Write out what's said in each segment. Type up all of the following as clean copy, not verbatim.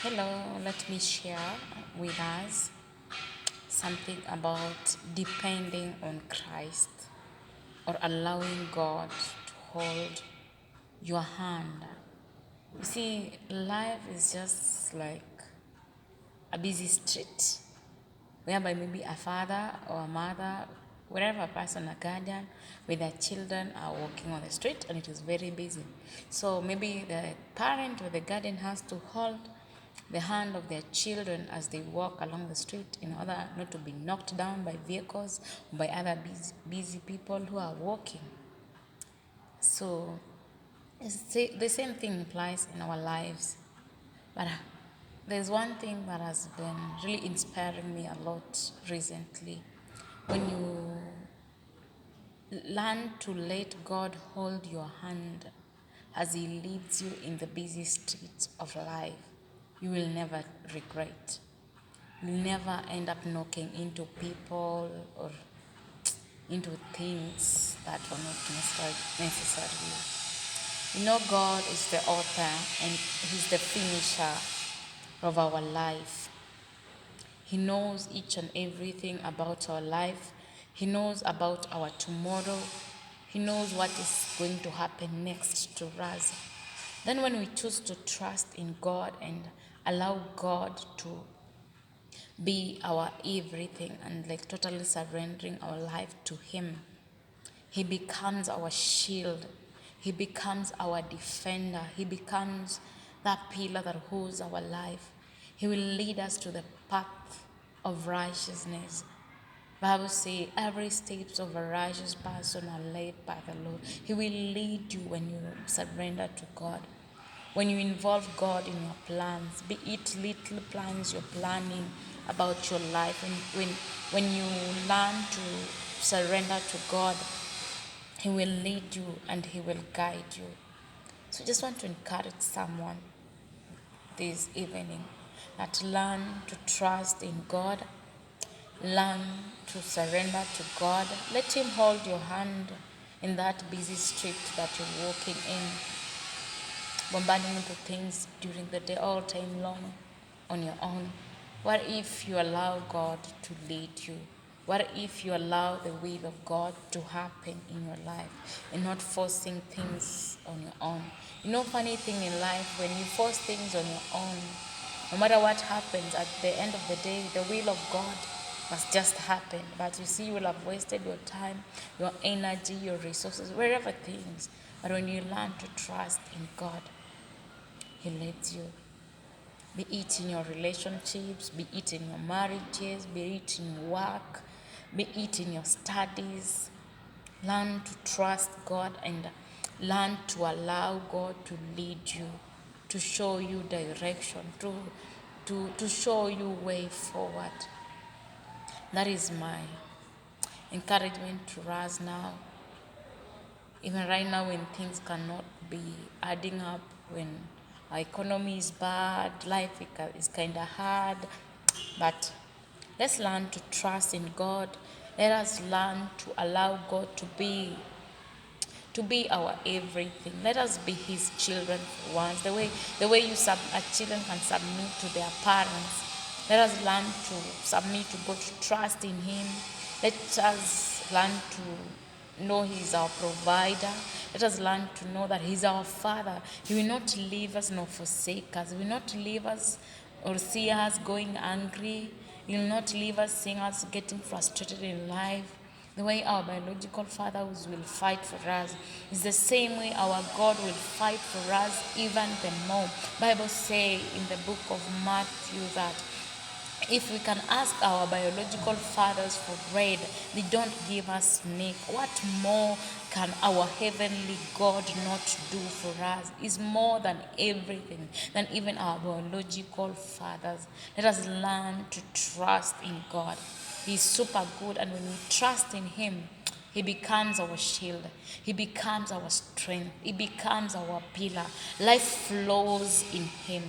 Hello, let me share with us something about depending on Christ or allowing God to hold your hand. You see, life is just like a busy street whereby maybe a father or a mother, whatever person, a guardian with their children are walking on the street and it is very busy. So maybe the parent or the guardian has to hold the hand of their children as they walk along the street in order not to be knocked down by vehicles or by other busy people who are walking. So the same thing applies in our lives. But there's one thing that has been really inspiring me a lot recently. When you learn to let God hold your hand as He leads you in the busy streets of life, you will never regret. You'll never end up knocking into people or into things that are not necessarily. You know, God is the author and He's the finisher of our life. He knows each and everything about our life. He knows about our tomorrow. He knows what is going to happen next to us. Then when we choose to trust in God and allow God to be our everything and like totally surrendering our life to Him, He becomes our shield. He becomes our defender. He becomes that pillar that holds our life. He will lead us to the path of righteousness. Bible says every steps of a righteous person are led by the Lord. He will lead you when you surrender to God. When you involve God in your plans, be it little plans you're planning about your life, and when you learn to surrender to God, He will lead you and He will guide you. So I just want to encourage someone this evening that learn to trust in God, learn to surrender to God. Let Him hold your hand in that busy street that you're walking in, bombarding into things during the day all time long on your own. What if you allow God to lead you? What if you allow the will of God to happen in your life and not forcing things on your own? You know, funny thing in life, when you force things on your own, no matter what happens, at the end of the day, the will of God must just happen. But you see, you will have wasted your time, your energy, your resources, wherever things. But when you learn to trust in God, He leads you. Be it in your relationships, be it in your marriages, be it in work, be it in your studies. Learn to trust God and learn to allow God to lead you, to show you direction, to show you way forward. That is my encouragement to us now. Even right now when things cannot be adding up, when our economy is bad, life is kind of hard, but let's learn to trust in God. Let us learn to allow God to be our everything. Let us be His children for once. The way our children can submit to their parents. Let us learn to submit to God, to trust in Him. Let us learn to know He's our provider. Let us learn to know that He's our Father. He will not leave us nor forsake us. He will not leave us or see us going angry. He will not leave us seeing us getting frustrated in life. The way our biological fathers will fight for us is the same way our God will fight for us, even the more. Bible say in the book of Matthew that if we can ask our biological fathers for bread, they don't give us snake. What more can our heavenly God not do for us? Is more than everything, than even our biological fathers. Let us learn to trust in God. He's super good, and when we trust in Him, He becomes our shield. He becomes our strength. He becomes our pillar. Life flows in Him.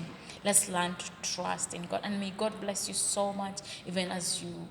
Let's learn to trust in God. And may God bless you so much, even as you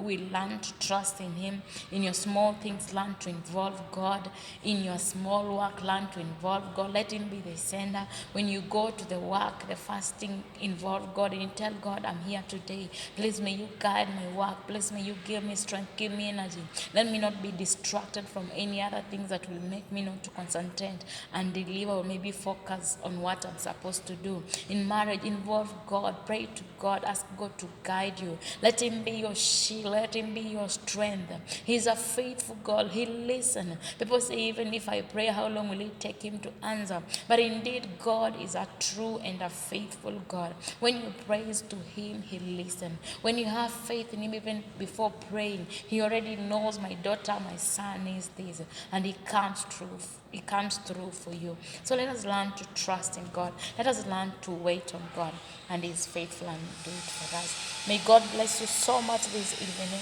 we learn to trust in Him. In your small things, learn to involve God. In your small work, learn to involve God. Let Him be the sender. When you go to the work, the first thing, involve God and you tell God, I'm here today. Please may you guide my work. Please may you give me strength, give me energy. Let me not be distracted from any other things that will make me not to concentrate and deliver or maybe focus on what I'm supposed to do. In marriage, involve God. Pray to God. Ask God to guide you. Let Him be your shield. Let Him be your strength. He's a faithful God. He listens. People say, even if I pray, how long will it take Him to answer? But indeed, God is a true and a faithful God. When you praise to Him, He listens. When you have faith in Him, even before praying, He already knows, my daughter, my son needs this, and He comes through. He comes through for you. So let us learn to trust in God. Let us learn to wait on God, and He is faithful and do it for us. May God bless you so much this evening,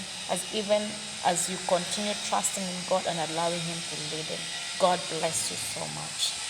even as you continue trusting in God and allowing Him to lead you. God bless you so much.